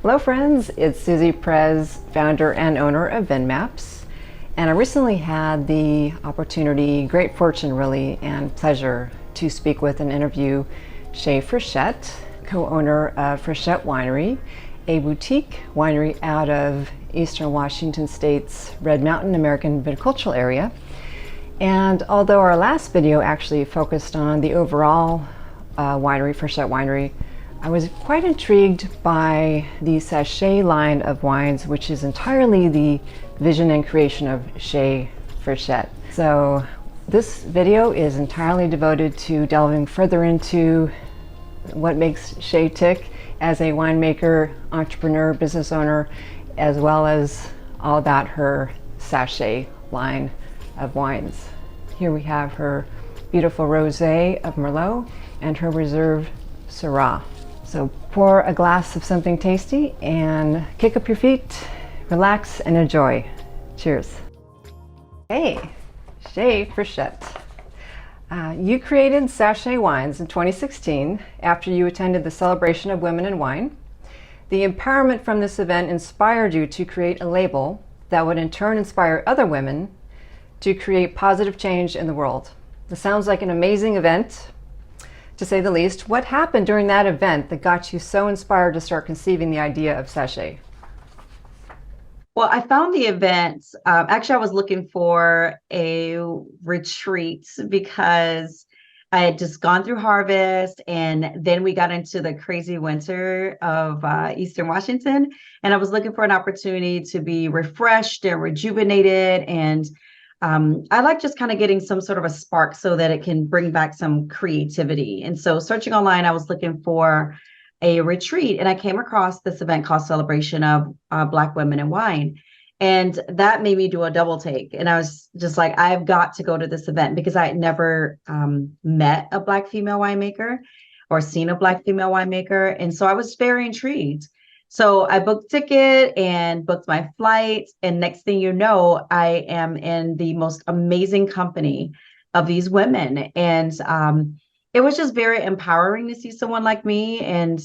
Hello friends, it's Suzi Perez, founder and owner of Vinmaps, and I recently had the opportunity, great fortune really, and pleasure to speak with and interview Shae Frichette, co-owner of Frichette Winery, a boutique winery out of Eastern Washington State's Red Mountain American Viticultural area. And although our last video actually focused on the overall winery, Frichette Winery, I was quite intrigued by the Sashay line of wines, which is entirely the vision and creation of Shae Frichette. So this video is entirely devoted to delving further into what makes Shae tick as a winemaker, entrepreneur, business owner, as well as all about her Sashay line of wines. Here we have her beautiful Rosé of Merlot and her Reserve Syrah. So pour a glass of something tasty and kick up your feet, relax and enjoy. Cheers. Hey, Shae Frichette. You created Sashay Wines in 2016 after you attended the Celebration of Women in Wine. The empowerment from this event inspired you to create a label that would in turn inspire other women to create positive change in the world. This sounds like an amazing event, to say the least. What happened during that event that got you so inspired to start conceiving the idea of Sashay? Well, I found the event, actually I was looking for a retreat because I had just gone through harvest and then we got into the crazy winter of Eastern Washington, and I was looking for an opportunity to be refreshed and rejuvenated, and I like just kind of getting some sort of a spark so that it can bring back some creativity. And so searching online, I was looking for a retreat and I came across this event called Celebration of Black Women in Wine. And that made me do a double take. And I was just like, I've got to go to this event because I had never met a Black female winemaker or seen a Black female winemaker. And so I was very intrigued. So I booked a ticket and booked my flight. And next thing you know, I am in the most amazing company of these women. And it was just very empowering to see someone like me. And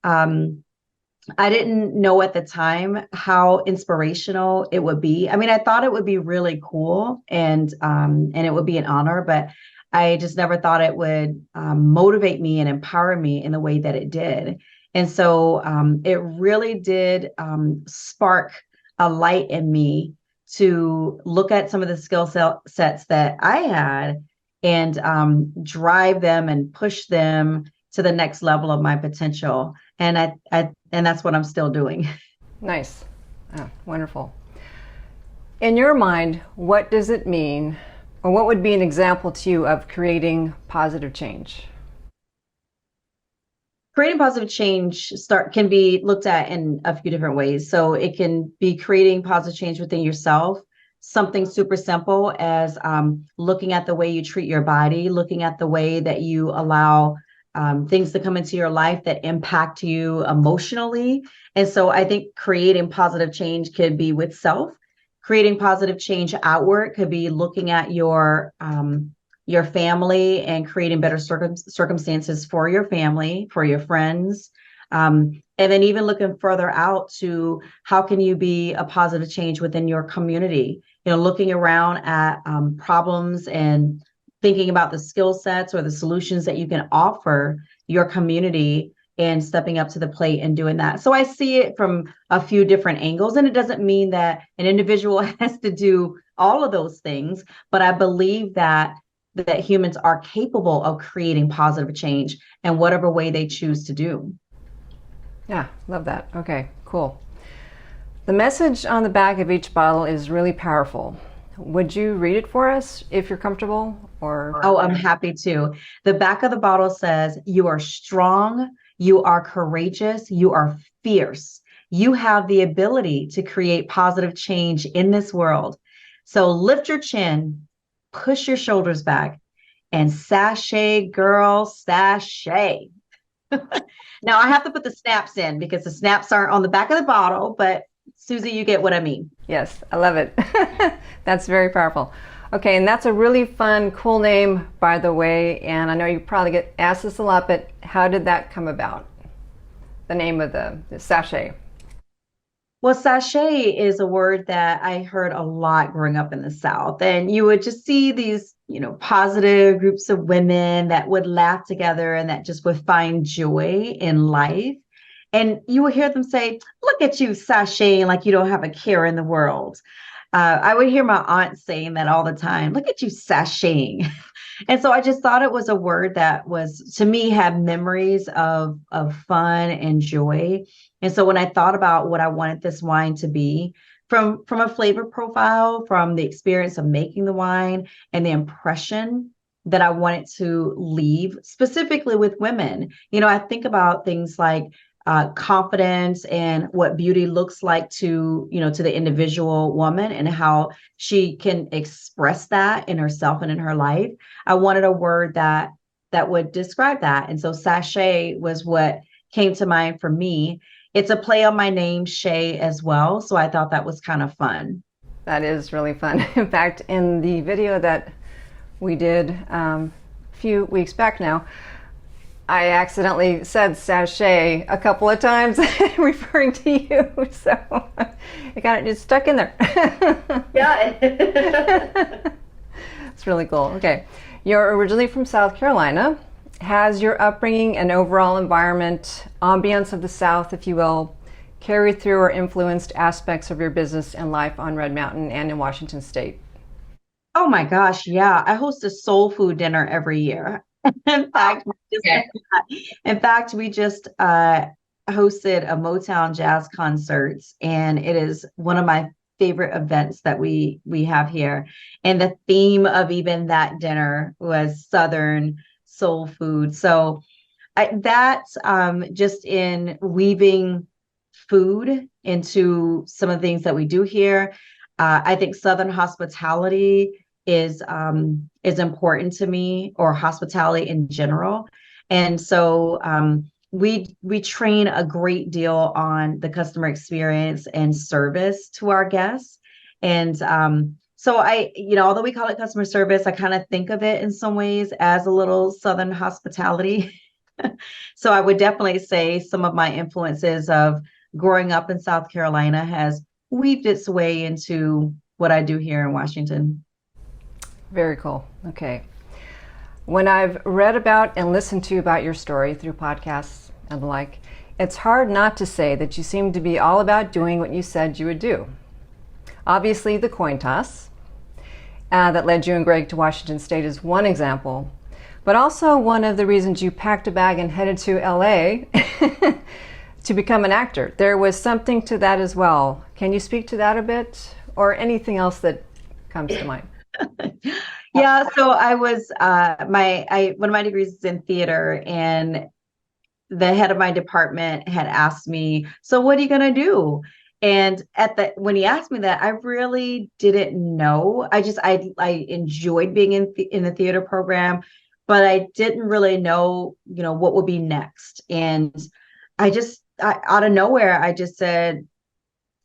I didn't know at the time how inspirational it would be. I mean, I thought it would be really cool and it would be an honor, but I just never thought it would motivate me and empower me in the way that it did. And so it really did spark a light in me to look at some of the skill sets that I had and drive them and push them to the next level of my potential. And that's what I'm still doing. Nice. Oh, wonderful. In your mind, what does it mean, or what would be an example to you of creating positive change? Creating positive change can be looked at in a few different ways. So it can be creating positive change within yourself, something super simple as looking at the way you treat your body, looking at the way that you allow things to come into your life that impact you emotionally. And so I think creating positive change could be with self. Creating positive change outward could be looking at your family and creating better circumstances for your family, for your friends. And then even looking further out to how can you be a positive change within your community, looking around at problems and thinking about the skill sets or the solutions that you can offer your community and stepping up to the plate and doing that. So I see it from a few different angles, and it doesn't mean that an individual has to do all of those things, but I believe that humans are capable of creating positive change in whatever way they choose to do. Yeah, love that. Okay, cool. The message on the back of each bottle is really powerful. Would you read it for us if you're comfortable? Oh, I'm happy to. The back of the bottle says, "You are strong, you are courageous, you are fierce. You have the ability to create positive change in this world. So lift your chin, push your shoulders back, and sashay, girl, sashay." Now I have to put the snaps in because the snaps aren't on the back of the bottle, but Suzi, you get what I mean. Yes, I love it. That's very powerful. Okay, and that's a really fun, cool name, by the way, and I know you probably get asked this a lot, but how did that come about? The name of the sachet? Well, sachet is a word that I heard a lot growing up in the South. And you would just see these, positive groups of women that would laugh together and that just would find joy in life. And you would hear them say, "Look at you sashaying like you don't have a care in the world." I would hear my aunt saying that all the time. "Look at you sashaying." And so I just thought it was a word that was, to me, had memories of fun and joy. And so when I thought about what I wanted this wine to be, from a flavor profile, from the experience of making the wine and the impression that I wanted to leave, specifically with women, I think about things like confidence and what beauty looks like to the individual woman and how she can express that in herself and in her life. I wanted a word that would describe that. And so sachet was what came to mind for me. It's a play on my name, Shae, as well. So I thought that was kind of fun. That is really fun. In fact, in the video that we did a few weeks back now, I accidentally said sachet a couple of times referring to you, so it got it stuck in there. Yeah. It's really cool. Okay. You're originally from South Carolina. Has your upbringing and overall environment, ambience of the South, if you will, carried through or influenced aspects of your business and life on Red Mountain and in Washington State? Oh my gosh, yeah. I host a soul food dinner every year. In fact, we just hosted a Motown jazz concert, and it is one of my favorite events that we have here. And the theme of even that dinner was Southern soul food. So just in weaving food into some of the things that we do here, I think Southern hospitality is important to me, or hospitality in general. And so we train a great deal on the customer experience and service to our guests. And so although we call it customer service, I kind of think of it in some ways as a little Southern hospitality. So I would definitely say some of my influences of growing up in South Carolina has weaved its way into what I do here in Washington. Very cool. Okay. When I've read about and listened to about your story through podcasts and the like, it's hard not to say that you seem to be all about doing what you said you would do. Obviously, the coin toss that led you and Greg to Washington State is one example, but also one of the reasons you packed a bag and headed to LA to become an actor. There was something to that as well. Can you speak to that a bit, or anything else that comes to mind? Yeah, so I was one of my degrees is in theater, and the head of my department had asked me, "So what are you gonna do?" And when he asked me that, I really didn't know. I enjoyed being in the theater program, but I didn't really know, what would be next. And out of nowhere, I just said,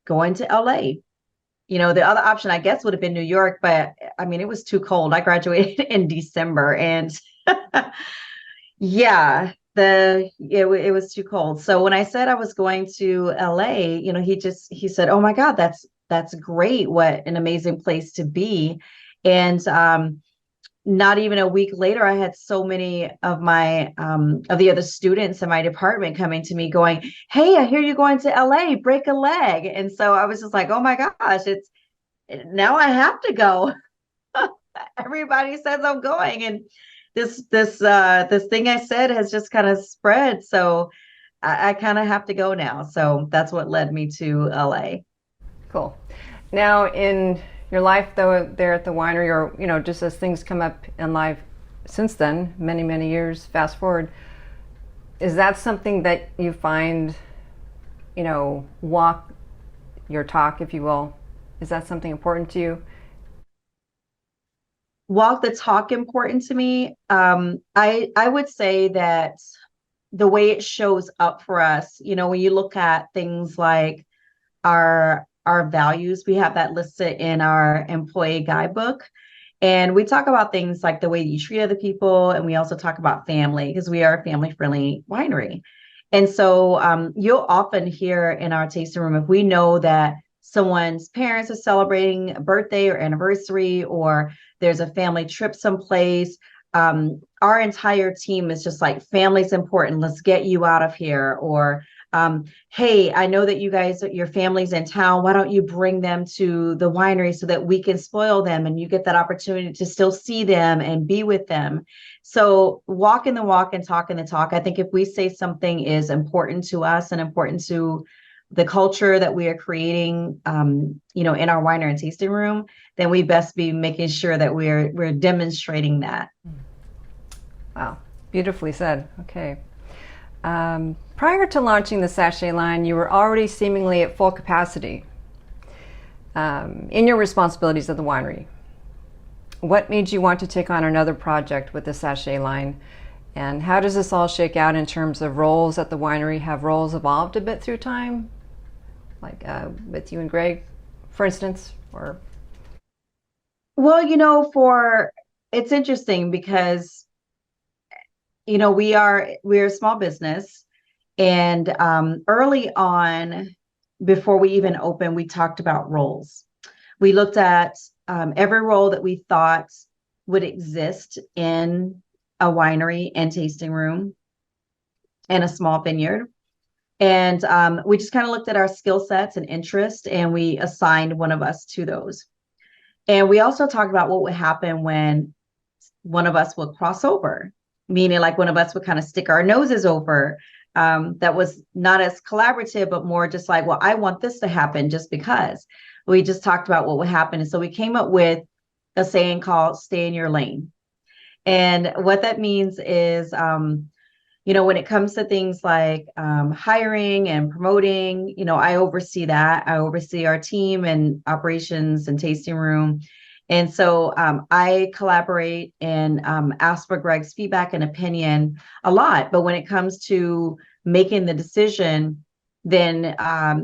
going to LA. The other option, I guess, would have been New York, but I mean, it was too cold. I graduated in December, and yeah, it was too cold. So when I said I was going to LA, he said, "Oh my God, that's great. What an amazing place to be." And not even a week later, I had so many of my of the other students in my department coming to me going, "Hey, I hear you're going to LA, break a leg." And so I was just like, "Oh my gosh, now I have to go." Everybody says I'm going, and this thing I said has just kind of spread. So I kind of have to go now. So that's what led me to LA. Cool. Now, in your life, though, there at the winery, or just as things come up in life since then, many, many years, fast forward, is that something that you find, walk your talk, if you will? Is that something important to you? Walk the talk important to me. I would say that the way it shows up for us, when you look at things like our values, we have that listed in our employee guidebook. And we talk about things like the way you treat other people. And we also talk about family, because we are a family friendly winery. And so you'll often hear in our tasting room, if we know that someone's parents are celebrating a birthday or anniversary, or there's a family trip someplace, our entire team is just like, family's important. Let's get you out of here. Or, hey, I know that you guys, your family's in town. Why don't you bring them to the winery so that we can spoil them and you get that opportunity to still see them and be with them. So walking the walk and talking the talk. I think if we say something is important to us and important to the culture that we are creating, in our winery and tasting room, then we best be making sure that we're demonstrating that. Wow, beautifully said. Okay. Prior to launching the Sashay line, you were already seemingly at full capacity in your responsibilities at the winery. What made you want to take on another project with the Sashay line? And how does this all shake out in terms of roles at the winery? Have roles evolved a bit through time? Like with you and Greg, for instance, or? Well, it's interesting because, we're a small business, and early on, before we even opened, we talked about roles. We looked at every role that we thought would exist in a winery and tasting room and a small vineyard. And we just kind of looked at our skill sets and interests, and we assigned one of us to those. And we also talked about what would happen when one of us would cross over, meaning like one of us would kind of stick our noses over. That was not as collaborative, but more just like, well, I want this to happen just because. We just talked about what would happen. And so we came up with a saying called stay in your lane. And what that means is, when it comes to things like hiring and promoting, I oversee that. I oversee our team and operations and tasting room. And so I collaborate and ask for Greg's feedback and opinion a lot. But when it comes to making the decision, then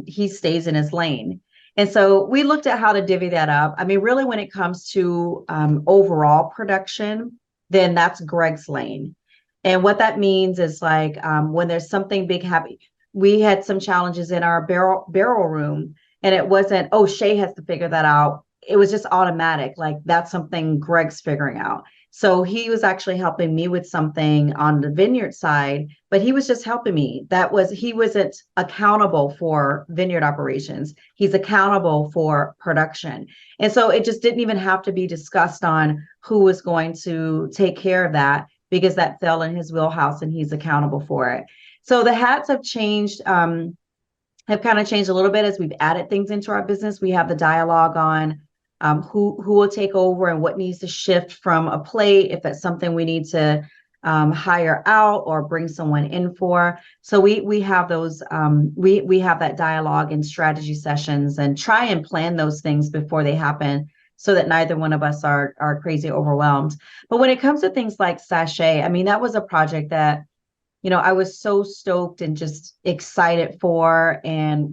he stays in his lane. And so we looked at how to divvy that up. I mean, really, when it comes to overall production, then that's Greg's lane. And what that means is like when there's something big happening, we had some challenges in our barrel room, and it wasn't, oh, Shae has to figure that out. It was just automatic. Like that's something Greg's figuring out. So he was actually helping me with something on the vineyard side, but he was just helping me. He wasn't accountable for vineyard operations. He's accountable for production. And so it just didn't even have to be discussed on who was going to take care of that, because that fell in his wheelhouse and he's accountable for it. So the hats have changed, have kind of changed a little bit as we've added things into our business. We have the dialogue on who will take over and what needs to shift from a plate, if it's something we need to hire out or bring someone in for. So we have those, we have that dialogue and strategy sessions and try and plan those things before they happen, so that neither one of us are crazy overwhelmed. But when it comes to things like Sashay, I mean, that was a project that, I was so stoked and just excited for, and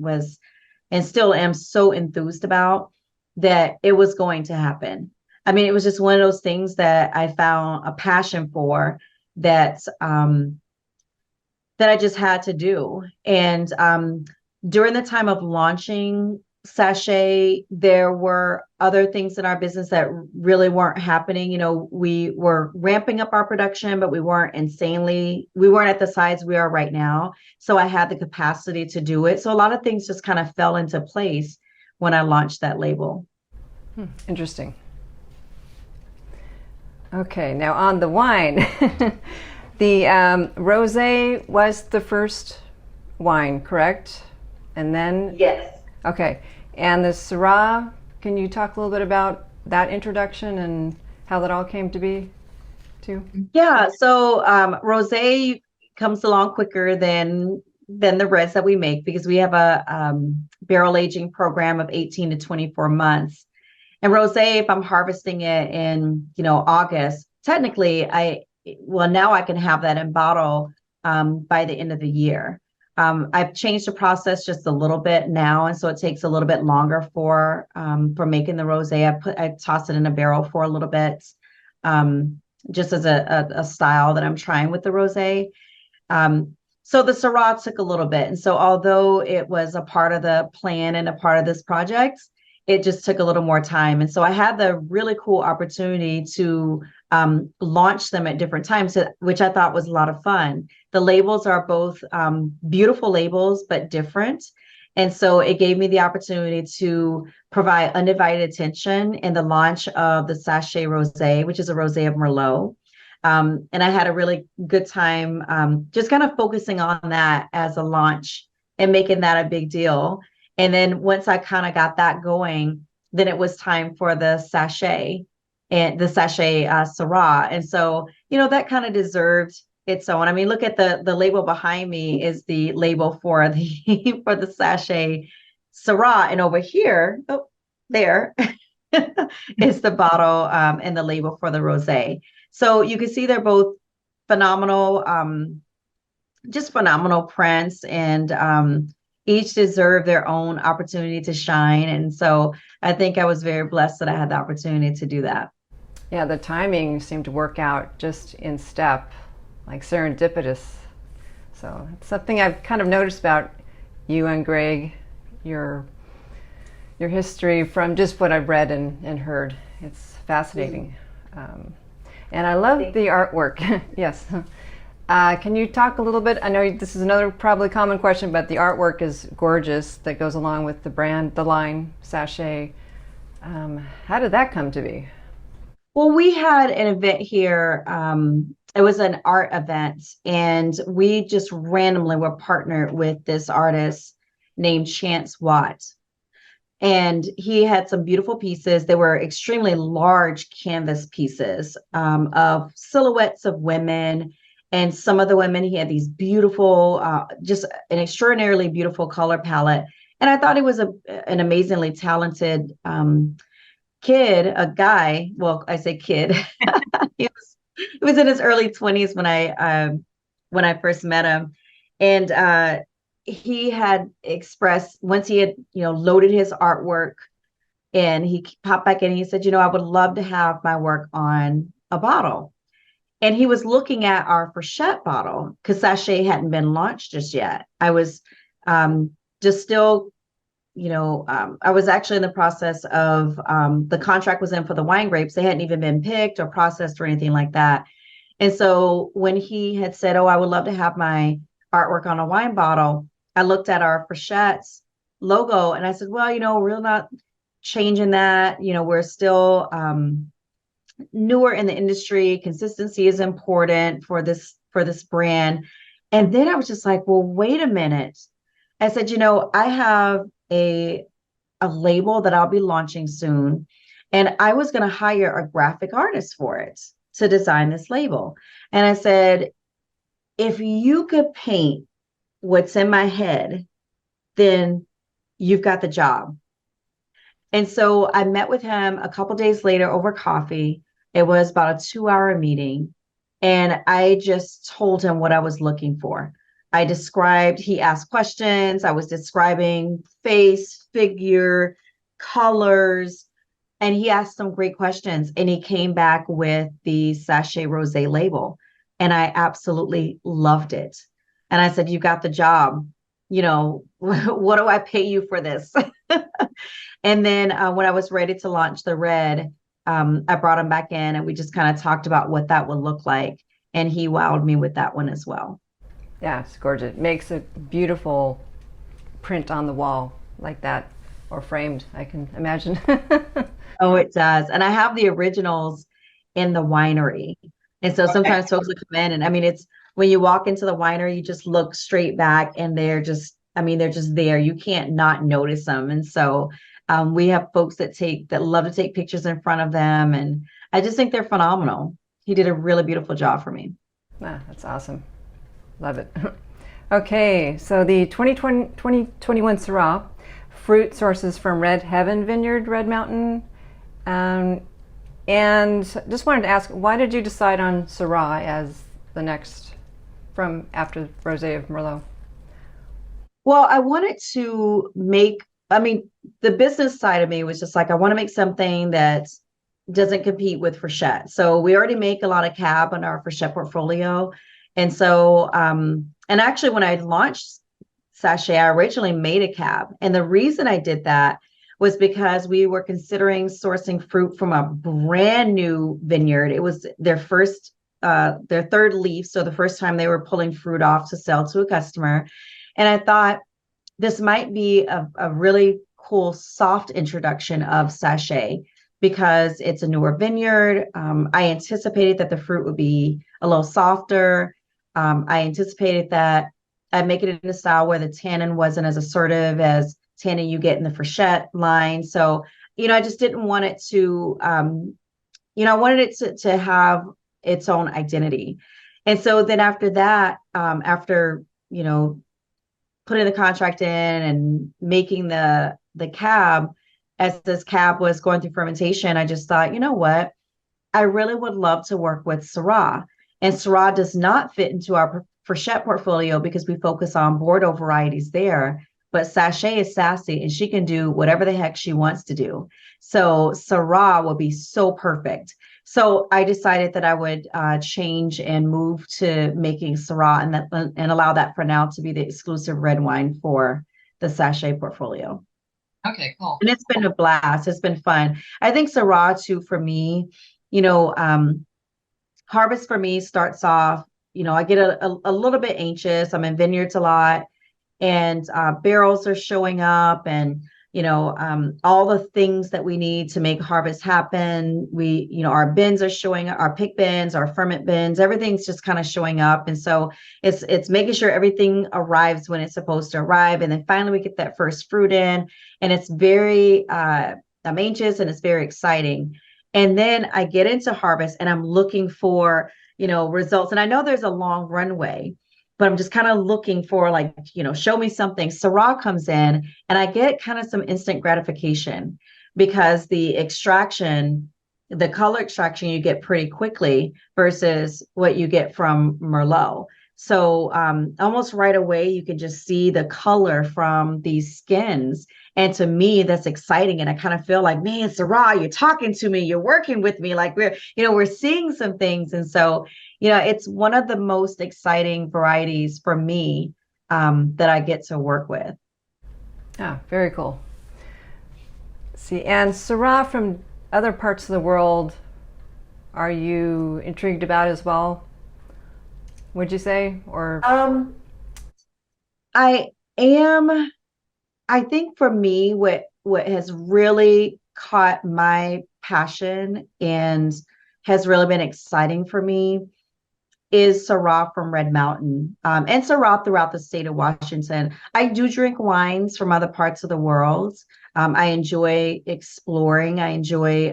still am so enthused about, that it was going to happen. I mean, it was just one of those things that I found a passion for, that I just had to do. And during the time of launching Sashay, there were other things in our business that really weren't happening. We were ramping up our production, but we weren't at the size we are right now. So I had the capacity to do it. So a lot of things just kind of fell into place when I launched that label. Interesting. Okay, now on the wine. The rosé was the first wine, correct? And then? Yes. Okay. And the Syrah, can you talk a little bit about that introduction and how that all came to be too? Yeah, so rosé comes along quicker than the reds that we make, because we have a barrel aging program of 18 to 24 months. And rosé, if I'm harvesting it in, August, technically now I can have that in bottle by the end of the year. I've changed the process just a little bit now, and so it takes a little bit longer for making the rosé. I toss it in a barrel for a little bit, just as a style that I'm trying with the rosé. So the Syrah took a little bit. And so although it was a part of the plan and a part of this project, it just took a little more time. And so I had the really cool opportunity to launch them at different times, which I thought was a lot of fun. The labels are both beautiful labels, but different. And so it gave me the opportunity to provide undivided attention in the launch of the Sashay Rosé, which is a Rosé of Merlot. And I had a really good time just kind of focusing on that as a launch and making that a big deal. And then once I kind of got that going, then it was time for the Sashay and the Sashay Syrah. And so, that kind of deserved its own. I mean, look at the label behind me is the label for the for the Sashay Syrah. And over here, oh, there is the bottle and the label for the rosé. So you can see they're both phenomenal, just phenomenal prints, and each deserve their own opportunity to shine. And so I think I was very blessed that I had the opportunity to do that. Yeah, the timing seemed to work out just in step, like serendipitous. So it's something I've kind of noticed about you and Greg, your history from just what I've read and heard. It's fascinating. And I love the artwork. Yes. Can you talk a little bit? I know this is another probably common question, but the artwork is gorgeous that goes along with the brand, the line, Sashay. How did that come to be? Well, we had an event here. It was an art event, and we just randomly were partnered with this artist named Chance Watt. And he had some beautiful pieces. They were extremely large canvas pieces of silhouettes of women. And some of the women, he had these beautiful, just an extraordinarily beautiful color palette. And I thought he was an amazingly talented kid, a guy. Well, I say kid. He was in his early 20s when I first met him. And he had expressed, once he had, loaded his artwork, and he popped back in and he said, I would love to have my work on a bottle. And he was looking at our Frichette bottle because Sashay hadn't been launched just yet. I was just still, I was actually in the process of the contract was in for the wine grapes. They hadn't even been picked or processed or anything like that. And so when he had said, I would love to have my artwork on a wine bottle, I looked at our Frichette's logo and I said, well, we're not changing that. We're still newer in the industry. Consistency is important for this brand. And then I was just like, well, wait a minute. I said, I have a label that I'll be launching soon. And I was going to hire a graphic artist for it to design this label. And I said, if you could paint what's in my head, then you've got the job. And so I met with him a couple days later over coffee. It was about a 2-hour meeting. And I just told him what I was looking for. He asked questions. I was describing face, figure, colors, and he asked some great questions. And he came back with the Sashay Rosé label. And I absolutely loved it. And I said, you got the job. What do I pay you for this? And then when I was ready to launch the red, I brought him back in and we just kind of talked about what that would look like. And he wowed me with that one as well. Yeah, it's gorgeous. It makes a beautiful print on the wall like that, or framed, I can imagine. Oh, it does. And I have the originals in the winery. And so sometimes folks will come in and it's when you walk into the winery, you just look straight back and they're just there. You can't not notice them. And so we have folks that love to take pictures in front of them. And I just think they're phenomenal. He did a really beautiful job for me. That's awesome. Love it. Okay, so the 2021 Syrah, fruit sources from Red Heaven Vineyard, Red Mountain. And just wanted to ask, why did you decide on Syrah as the next from after Rosé of Merlot? Well, I wanted to the business side of me was just like, I want to make something that doesn't compete with Frichette. So we already make a lot of cab on our Frichette portfolio. And so, and actually when I launched Sashay, I originally made a cab. And the reason I did that was because we were considering sourcing fruit from a brand new vineyard. It was their third leaf. So the first time they were pulling fruit off to sell to a customer. And I thought this might be a really cool soft introduction of Sashay because it's a newer vineyard. I anticipated that the fruit would be a little softer. I anticipated that I'd make it in a style where the tannin wasn't as assertive as tannin you get in the Frichette line. So, I just didn't want it to, I wanted it to have its own identity. And so then after that, after, putting the contract in and making the cab, as this cab was going through fermentation, I just thought, you know what? I really would love to work with Syrah. And Syrah does not fit into our Frichette portfolio because we focus on Bordeaux varieties there. But Sashay is sassy and she can do whatever the heck she wants to do. So Syrah will be so perfect. So I decided that I would change and move to making Syrah and allow that for now to be the exclusive red wine for the Sashay portfolio. Okay, cool. And it's been a blast. It's been fun. I think Syrah too, for me, harvest for me starts off, I get a little bit anxious. I'm in vineyards a lot and barrels are showing up and, all the things that we need to make harvest happen. Our bins are showing up, our pick bins, our ferment bins, everything's just kind of showing up. And so it's making sure everything arrives when it's supposed to arrive. And then finally we get that first fruit in and it's very, I'm anxious and it's very exciting. And then I get into harvest and I'm looking for, results. And I know there's a long runway, but I'm just kind of looking for show me something. Syrah comes in and I get kind of some instant gratification because the color extraction you get pretty quickly versus what you get from Merlot. So almost right away, you can just see the color from these skins. And to me, that's exciting. And I kind of feel like, man, Syrah, you're talking to me, you're working with me. Like we're seeing some things. And so, it's one of the most exciting varieties for me that I get to work with. Ah, very cool. See, and Syrah from other parts of the world, are you intrigued about as well? Would you say? Or I am. I think for me, what has really caught my passion and has really been exciting for me is Syrah from Red Mountain and Syrah throughout the state of Washington. I do drink wines from other parts of the world. I enjoy exploring. I enjoy,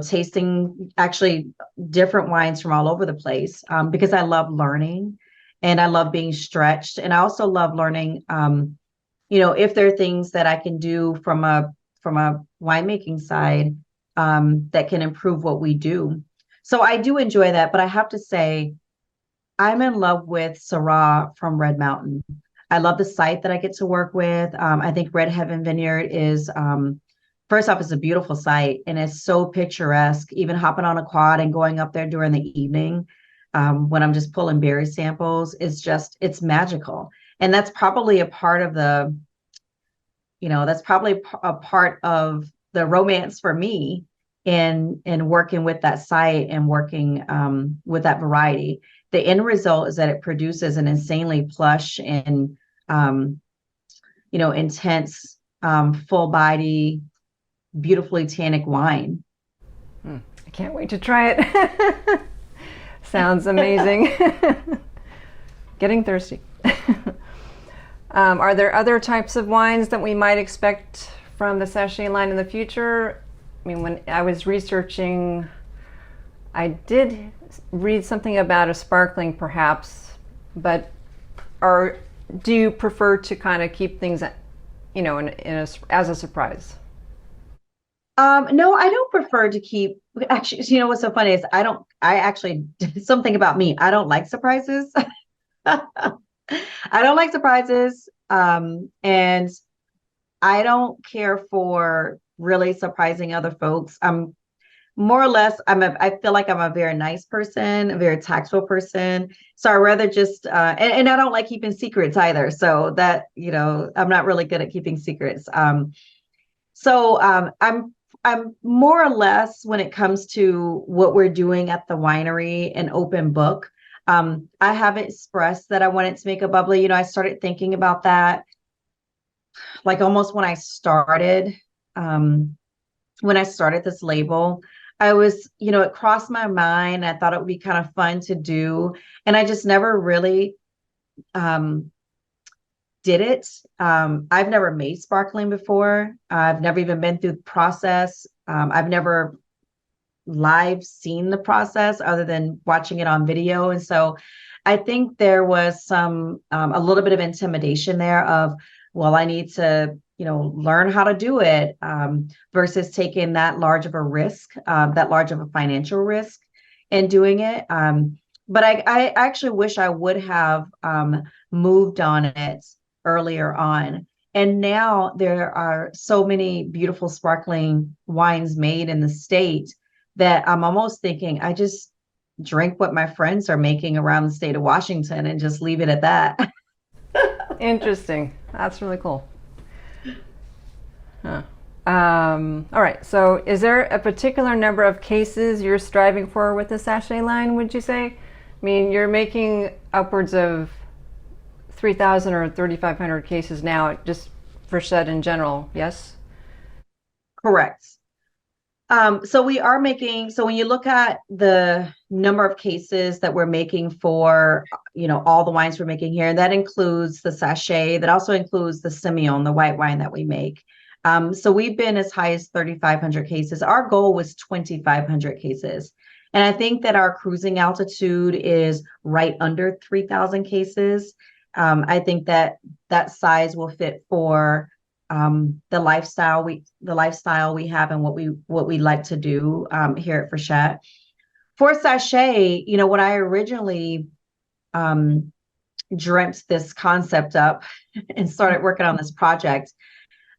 tasting actually different wines from all over the place because I love learning and I love being stretched. And I also love learning, if there are things that I can do from a winemaking side that can improve what we do. So I do enjoy that, but I have to say, I'm in love with Syrah from Red Mountain. I love the site that I get to work with. I think Red Heaven Vineyard is, first off, it's a beautiful site and it's so picturesque. Even hopping on a quad and going up there during the evening when I'm just pulling berry samples it's magical. And that's probably a part of the romance for me in working with that site and working with that variety. The end result is that it produces an insanely plush and intense full body, beautifully tannic wine. I can't wait to try it. Sounds amazing. Getting thirsty. Are there other types of wines that we might expect from the Sashay line in the future? I mean, when I was researching, I did read something about a sparkling perhaps, but do you prefer to kind of keep things, as a surprise? No, I don't prefer to keep, actually, what's so funny is something about me, I don't like surprises. I don't like surprises. And I don't care for really surprising other folks. more or less, I feel like I'm a very nice person, a very tactful person. So I rather just, and I don't like keeping secrets either. So that, I'm not really good at keeping secrets. I'm more or less, when it comes to what we're doing at the winery, an open book. I have expressed that I wanted to make a bubbly. I started thinking about that like almost when I started this label. I was, it crossed my mind. I thought it would be kind of fun to do. And I just never really did it. I've never made sparkling before. I've never even been through the process. I've never live seen the process other than watching it on video. And so I think there was a little bit of intimidation there of, well, I need to, learn how to do it, versus taking that large of a risk, that large of a financial risk in doing it. But I actually wish I would have moved on it earlier on. And now there are so many beautiful sparkling wines made in the state that I'm almost thinking I just drink what my friends are making around the state of Washington and just leave it at that. Interesting. That's really cool. Huh. All right. So is there a particular number of cases you're striving for with the sachet line, would you say? I mean, you're making upwards of 3,000 or 3,500 cases now, just Frichette in general, yes? Correct. So when you look at the number of cases that we're making for, all the wines we're making here, that includes the sachet, that also includes the Semillon, the white wine that we make. So we've been as high as 3,500 cases. Our goal was 2,500 cases. And I think that our cruising altitude is right under 3,000 cases. I think that size will fit for the lifestyle we have and what we like to do here at Frichette. For sachet, when I originally dreamt this concept up and started working on this project,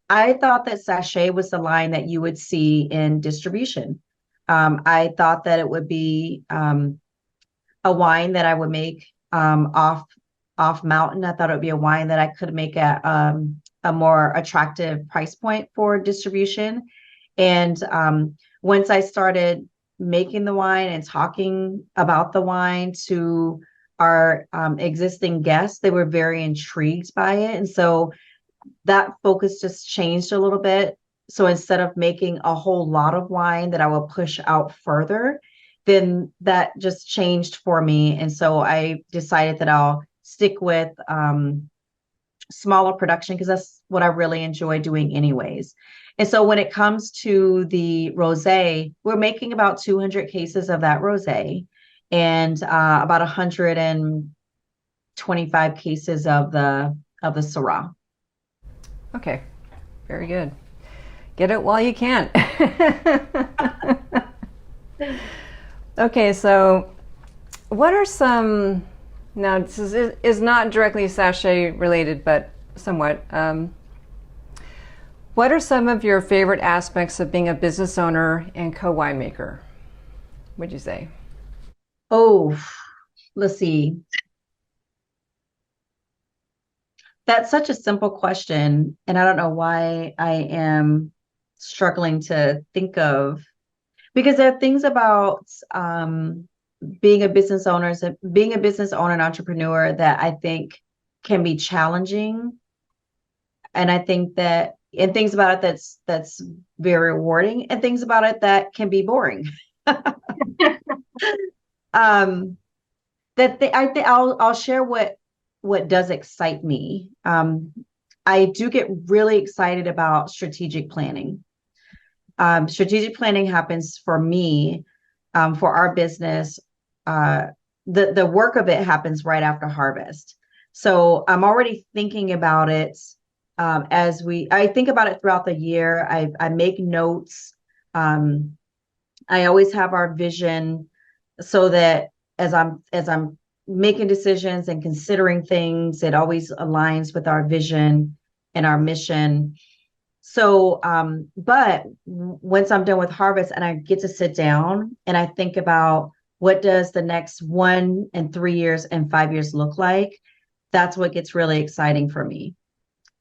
I thought that sachet was the line that you would see in distribution. I thought that it would be a wine that I would make off mountain. I thought it would be a wine that I could make at a more attractive price point for distribution. And once I started making the wine and talking about the wine to our existing guests, they were very intrigued by it. And so that focus just changed a little bit. So instead of making a whole lot of wine that I will push out further, then that just changed for me. And so I decided that I'll stick with smaller production because that's what I really enjoy doing anyways. And so when it comes to the rosé, we're making about 200 cases of that rosé and about 125 cases of the Syrah. Okay, very good. Get it while you can. Okay, so what are some, now this is not directly sachet related, but somewhat. What are some of your favorite aspects of being a business owner and co-winemaker, would you say? Oh, let's see. That's such a simple question, and I don't know why I am struggling to think of, because there are things about being a business owner and entrepreneur that I think can be challenging, and I think that and things about it that's very rewarding, and things about it that can be boring. I think I'll share what does excite me. I do get really excited about strategic planning. Strategic planning happens for me, for our business. The work of it happens right after harvest. So I'm already thinking about it I think about it throughout the year. I make notes. I always have our vision so that as I'm making decisions and considering things, it always aligns with our vision and our mission. So, but once I'm done with harvest and I get to sit down and I think about what does the next 1 and 3 years and 5 years look like, that's what gets really exciting for me.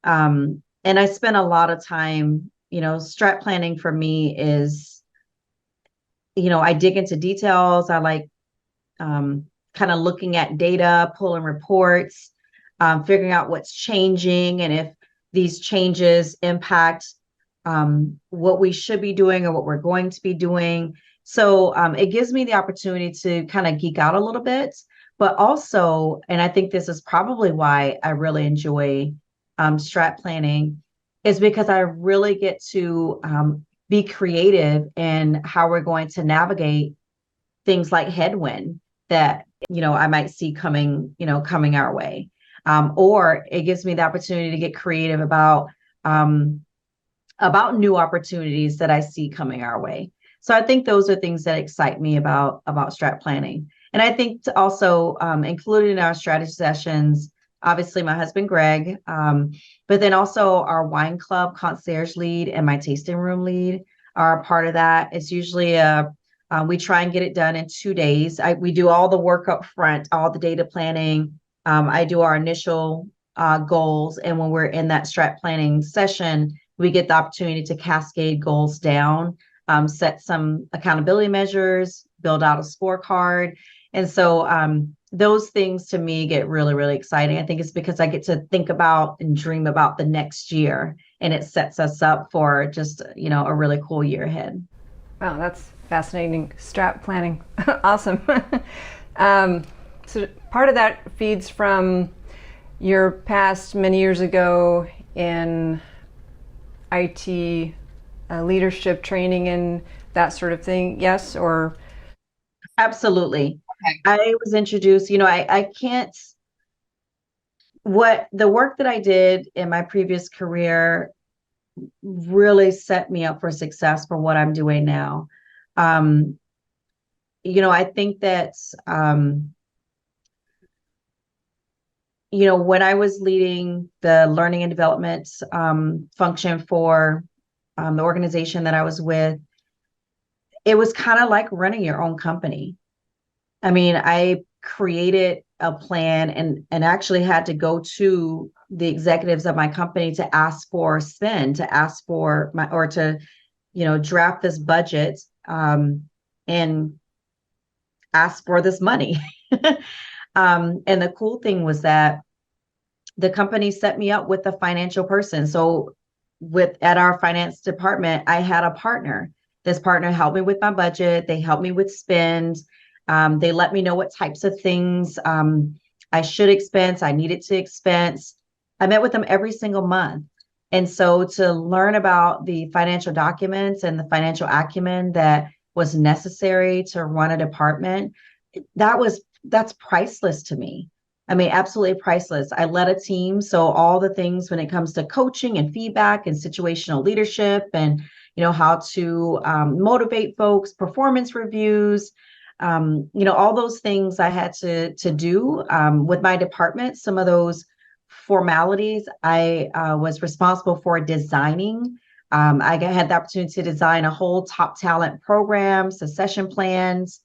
And I spend a lot of time, strat planning for me is, I dig into details. I like kind of looking at data, pulling reports, figuring out what's changing and if these changes impact what we should be doing or what we're going to be doing. So it gives me the opportunity to kind of geek out a little bit, but also, and I think this is probably why I really enjoy strat planning, is because I really get to be creative in how we're going to navigate things like headwind that I might see coming our way, or it gives me the opportunity to get creative about new opportunities that I see coming our way. So I think those are things that excite me about strat planning. And I think to also included in our strategy sessions, obviously my husband Greg, but then also our wine club concierge lead and my tasting room lead are a part of that. It's usually we try and get it done in 2 days. We do all the work up front, all the data planning. I do our initial goals, and when we're in that strat planning session, we get the opportunity to cascade goals down, set some accountability measures, build out a scorecard. And so those things to me get really, really exciting. I think it's because I get to think about and dream about the next year, and it sets us up for just, a really cool year ahead. Wow, that's fascinating. Strat planning. Awesome. So part of that feeds from your past many years ago in IT leadership training and that sort of thing. Yes, or? Absolutely. Okay. I was introduced, I can't, what the work that I did in my previous career really set me up for success for what I'm doing now. I think that, when I was leading the learning and development function for the organization that I was with, it was kind of like running your own company. I mean, I created a plan and actually had to go to the executives of my company to ask for spend, to ask for or to, draft this budget and ask for this money. And the cool thing was that the company set me up with a financial person. So at our finance department, I had a partner. This partner helped me with my budget. They helped me with spend. They let me know what types of things I should expense, I needed to expense. I met with them every single month. And so to learn about the financial documents and the financial acumen that was necessary to run a department, that's priceless to me. I mean, absolutely priceless. I led a team. So all the things when it comes to coaching and feedback and situational leadership and, how to motivate folks, performance reviews, all those things I had to do with my department. Some of those formalities I was responsible for designing. I had the opportunity to design a whole top talent program, succession plans.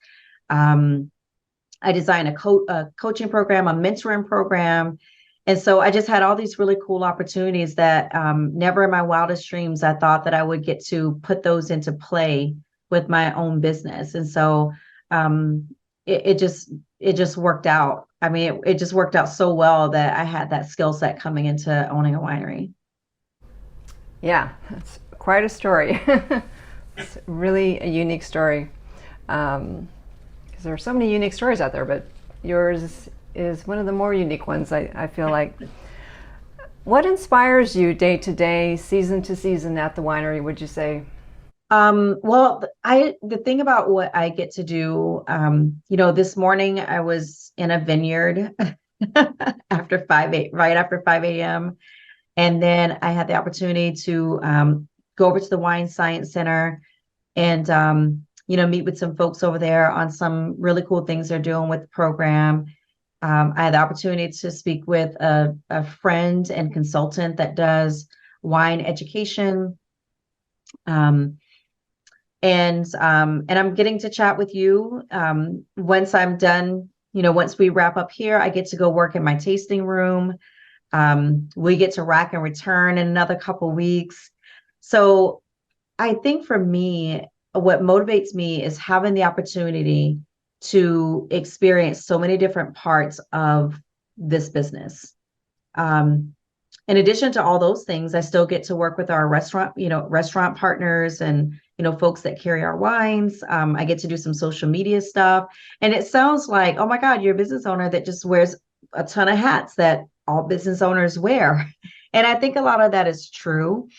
I designed a coaching program, a mentoring program. And so I just had all these really cool opportunities that never in my wildest dreams I thought that I would get to put those into play with my own business. And so it just worked out. I mean, it just worked out so well that I had that skill set coming into owning a winery. Yeah, that's quite a story. It's really a unique story. Because there are so many unique stories out there, but yours is one of the more unique ones, I feel like. What inspires you day to day, season to season at the winery, would you say? Well, the thing about what I get to do, this morning I was in a vineyard after right after 5 a.m. And then I had the opportunity to go over to the Wine Science Center and meet with some folks over there on some really cool things they're doing with the program. I had the opportunity to speak with a friend and consultant that does wine education. Um, and I'm getting to chat with you. Once I'm done, once we wrap up here, I get to go work in my tasting room. We get to rack and return in another couple weeks. So I think for me, what motivates me is having the opportunity to experience so many different parts of this business. In addition to all those things, I still get to work with our restaurant partners and, folks that carry our wines. I get to do some social media stuff. And it sounds like, oh my God, you're a business owner that just wears a ton of hats that all business owners wear. And I think a lot of that is true.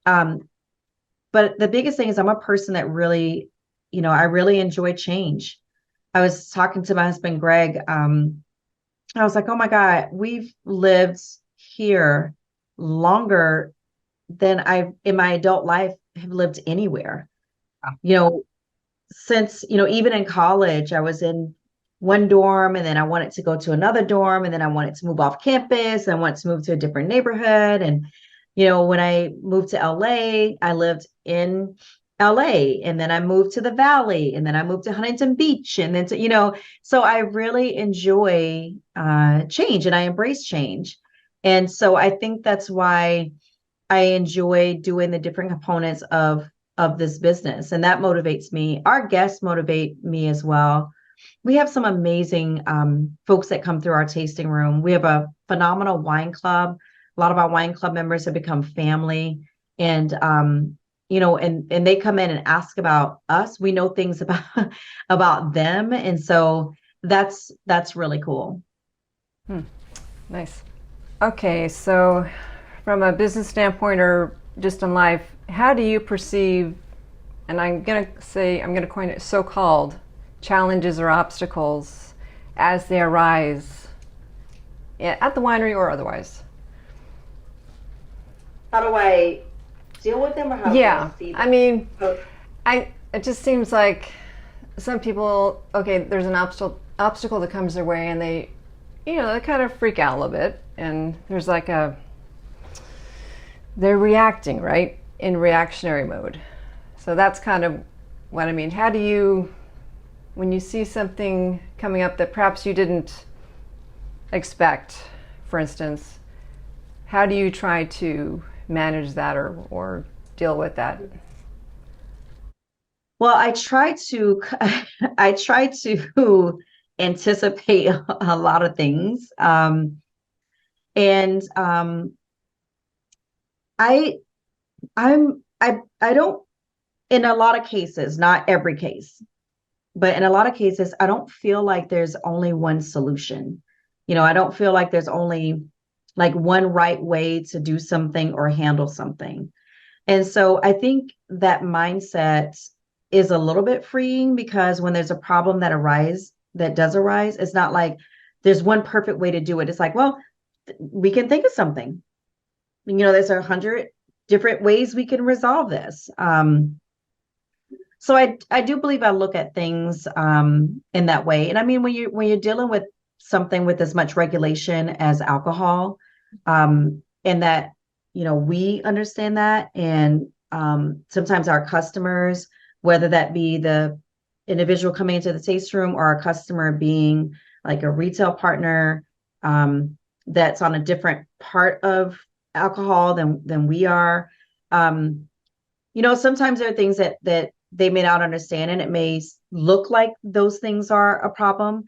But the biggest thing is I'm a person that really, I really enjoy change. I was talking to my husband, Greg. I was like, oh my God, we've lived here longer than I've in my adult life have lived anywhere. You know, since, even in college, I was in one dorm and then I wanted to go to another dorm and then I wanted to move off campus and I wanted to move to a different neighborhood. And, when I moved to LA, I lived in LA and then I moved to the Valley and then I moved to Huntington Beach. And then, so I really enjoy change and I embrace change. And so I think that's why I enjoy doing the different components of this business, and that motivates me. Our guests motivate me as well. We have some amazing folks that come through our tasting room. We have a phenomenal wine club. A lot of our wine club members have become family, and and they come in and ask about us. We know things about about them, and so that's really cool. Nice. Okay, so from a business standpoint or just in life, how do you perceive, and I'm going to coin it, so-called challenges or obstacles as they arise at the winery or otherwise? How do I deal with them, or how do I see them? I mean, it just seems like some people, okay, there's an obstacle that comes their way and they kind of freak out a little bit, and there's like they're reacting, right? In reactionary mode. So that's kind of what I mean. How do you, when you see something coming up that perhaps you didn't expect, for instance, how do you try to manage that or deal with that? Well, I try to anticipate a lot of things. And I don't, in a lot of cases, not every case, but in a lot of cases, I don't feel like there's only one solution. I don't feel like there's only like one right way to do something or handle something. And so I think that mindset is a little bit freeing, because when there's a problem that does arise, it's not like there's one perfect way to do it. It's like, well, we can think of something. There's 100 different ways we can resolve this. So I do believe I look at things in that way. And I mean, when you're dealing with something with as much regulation as alcohol, and that, we understand that, and sometimes our customers, whether that be the individual coming into the taste room or a customer being like a retail partner that's on a different part of alcohol than we are. Sometimes there are things that they may not understand, and it may look like those things are a problem.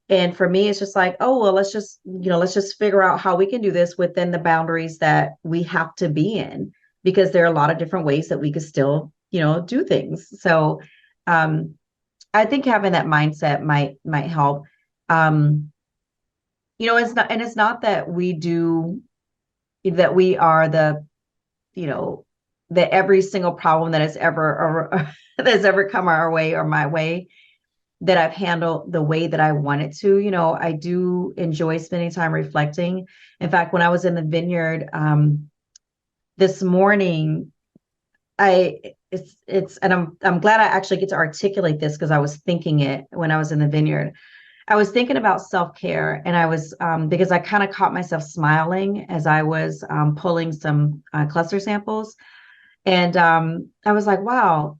And for me, it's just like, oh, well, let's just figure out how we can do this within the boundaries that we have to be in, because there are a lot of different ways that we could still, do things. So I think having that mindset might help. It's not that we are the, that every single problem that has ever come our way or my way, that I've handled the way that I wanted to. I do enjoy spending time reflecting. In fact, when I was in the vineyard this morning, and I'm glad I actually get to articulate this, because I was thinking it when I was in the vineyard. I was thinking about self-care, and I was because I kind of caught myself smiling as I was pulling some cluster samples, and I was like, wow,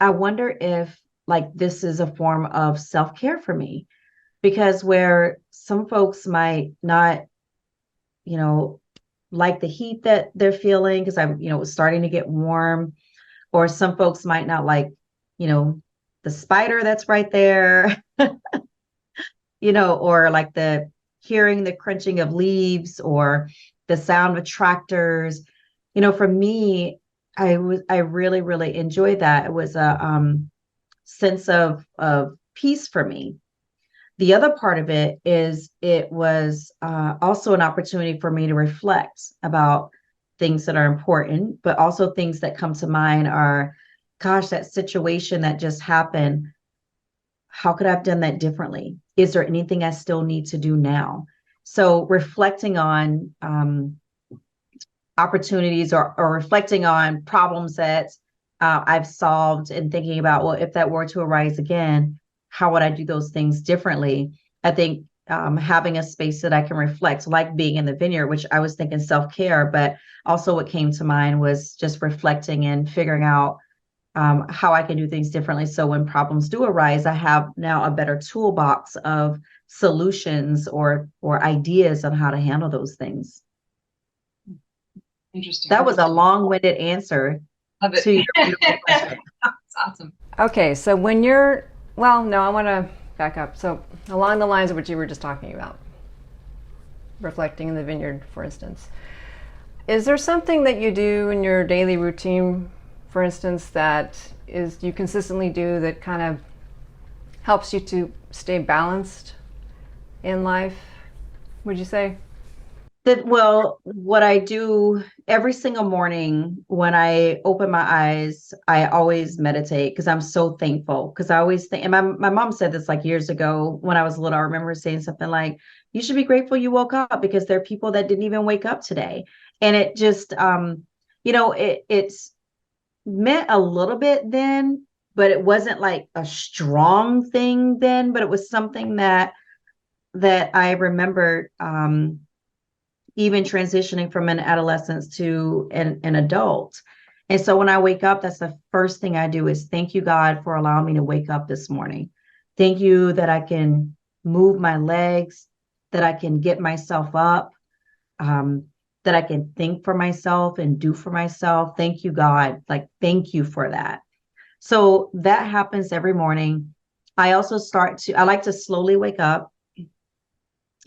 I wonder if like this is a form of self-care for me, because where some folks might not, you know, like the heat that they're feeling because I'm, it was starting to get warm, or some folks might not like, you know, the spider that's right there, or like the hearing the crunching of leaves or the sound of tractors. For me, I really, really enjoyed that. It was a sense of peace for me. The other part of it is it was also an opportunity for me to reflect about things that are important, but also things that come to mind are, gosh, that situation that just happened, how could I have done that differently? Is there anything I still need to do now? So reflecting on opportunities, or reflecting on problems that I've solved, and thinking about, well, if that were to arise again, how would I do those things differently? I think having a space that I can reflect, like being in the vineyard, which I was thinking self-care, but also what came to mind was just reflecting and figuring out how I can do things differently. So when problems do arise, I have now a better toolbox of solutions or ideas on how to handle those things. Interesting. That was a long-winded answer Love it. to your beautiful question. That's awesome. Okay, so when you're, well, no, I want to back up. So along the lines of what you were just talking about, reflecting in the vineyard, for instance, is there something that you do in your daily routine, for instance, that is you consistently do that kind of helps you to stay balanced in life, would you say? Well, what I do every single morning when I open my eyes, I always meditate because I'm so thankful. Because I always think, and my mom said this like years ago when I was little. I remember saying something like, "You should be grateful you woke up because there are people that didn't even wake up today." And it just, it's meant a little bit then, but it wasn't like a strong thing then. But it was something that I remembered. Even transitioning from an adolescence to an adult. And so when I wake up, that's the first thing I do is thank you, God, for allowing me to wake up this morning. Thank you that I can move my legs, that I can get myself up, that I can think for myself and do for myself. Thank you, God. Like, thank you for that. So that happens every morning. I also I like to slowly wake up.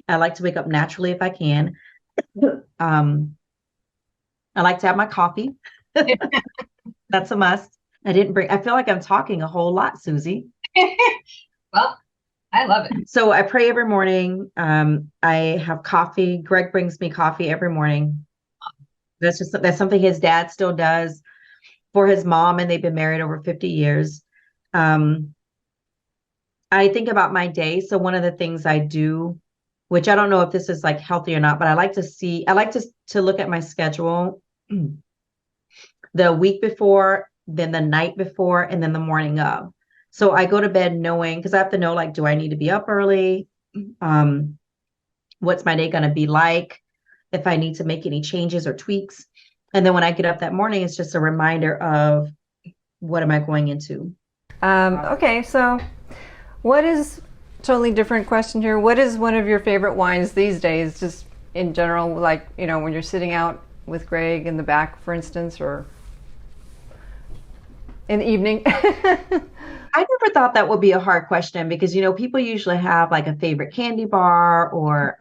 I like to wake up naturally if I can. I like to have my coffee. That's a must. I feel like I'm talking a whole lot, Suzi. Well, I love it. So I pray every morning. I have coffee. Greg brings me coffee every morning. That's something his dad still does for his mom, and they've been married over 50 years. I think about my day. So one of the things I do, which I don't know if this is like healthy or not, but I like to look at my schedule the week before, then the night before, and then the morning of. So I go to bed knowing, because I have to know, like, do I need to be up early? What's my day going to be like? If I need to make any changes or tweaks. And then when I get up that morning, it's just a reminder of what am I going into? Okay, so what is, totally different question here, what is one of your favorite wines these days, just in general, like, when you're sitting out with Greg in the back, for instance, or in the evening? I never thought that would be a hard question because, people usually have like a favorite candy bar or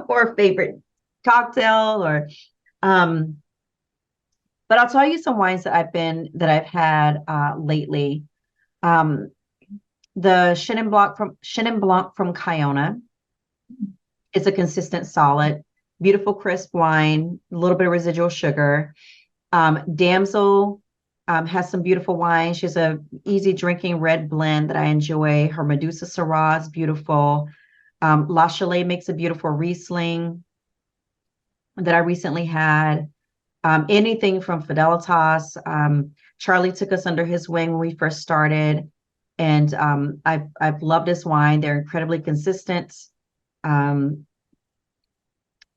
or a favorite cocktail but I'll tell you some wines that I've had lately. The Chenin Blanc from Kiona. It's a consistent, solid, beautiful, crisp wine, a little bit of residual sugar. Damsel has some beautiful wine. She's a easy drinking red blend that I enjoy. Her Medusa Syrah is beautiful. La Chalet makes a beautiful Riesling that I recently had. Anything from Fidelitas. Charlie took us under his wing when we first started. And I've loved this wine. They're incredibly consistent. Tim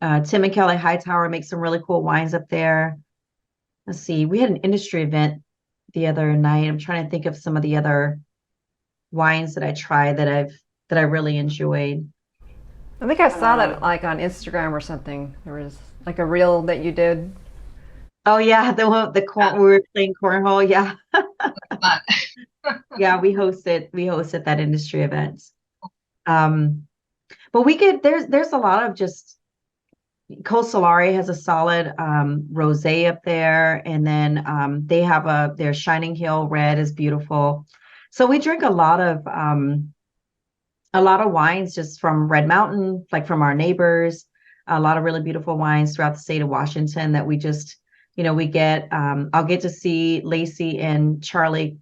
and Kelly Hightower make some really cool wines up there. Let's see, we had an industry event the other night. I'm trying to think of some of the other wines that I tried that I really enjoyed. I think I saw that like on Instagram or something. There was like a reel that you did. Oh yeah, the corn we were playing cornhole. Yeah. Fun. Yeah, we hosted that industry event. But there's a lot of just Cosolari has a solid rosé up there, and then they have their Shining Hill red is beautiful. So we drink a lot of wines just from Red Mountain, like from our neighbors, a lot of really beautiful wines throughout the state of Washington that we just, we get. I'll get to see Lacey and Charlie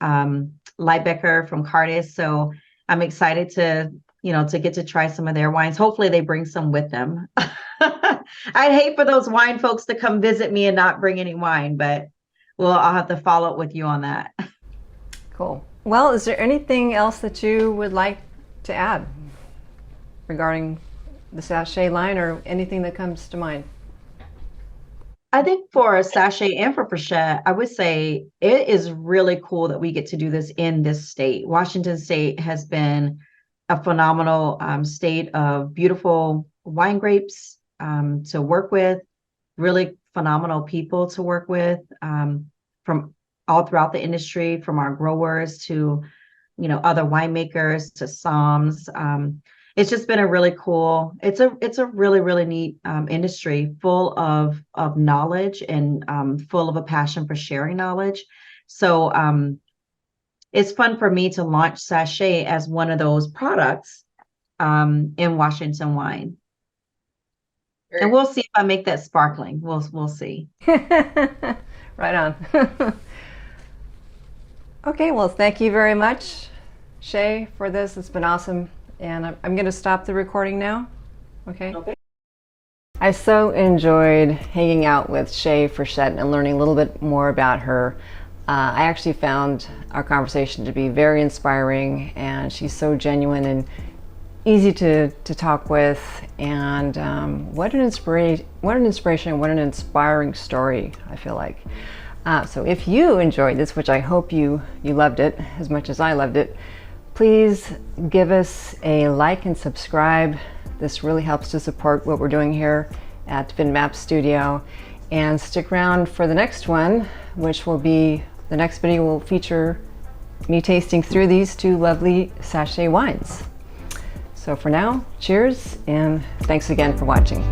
Liebecker from Cardis. So I'm excited to get to try some of their wines. Hopefully they bring some with them. I'd hate for those wine folks to come visit me and not bring any wine, but I'll have to follow up with you on that. Cool. Well, is there anything else that you would like to add regarding the Sashay line or anything that comes to mind? I think for Sashay and for Frichette, I would say it is really cool that we get to do this in this state. Washington State has been a phenomenal state of beautiful wine grapes to work with, really phenomenal people to work with from all throughout the industry, from our growers to, other winemakers to somms. It's just been a really cool, it's a really, really neat industry full of knowledge and full of a passion for sharing knowledge. So it's fun for me to launch Sashay as one of those products in Washington wine. And we'll see if I make that sparkling. We'll see. Right on. Okay, well, thank you very much, Shae, for this. It's been awesome. And I'm going to stop the recording now. Okay? I so enjoyed hanging out with Shae Frichette and learning a little bit more about her. I actually found our conversation to be very inspiring, and she's so genuine and easy to talk with, and what an inspiration, what an inspiring story, I feel like. So if you enjoyed this, which I hope you loved it as much as I loved it, please give us a like and subscribe. This really helps to support what we're doing here at Vinmaps Studio. And stick around for the next one, which will be, the next video will feature me tasting through these two lovely Sashay wines. So for now, cheers, and thanks again for watching.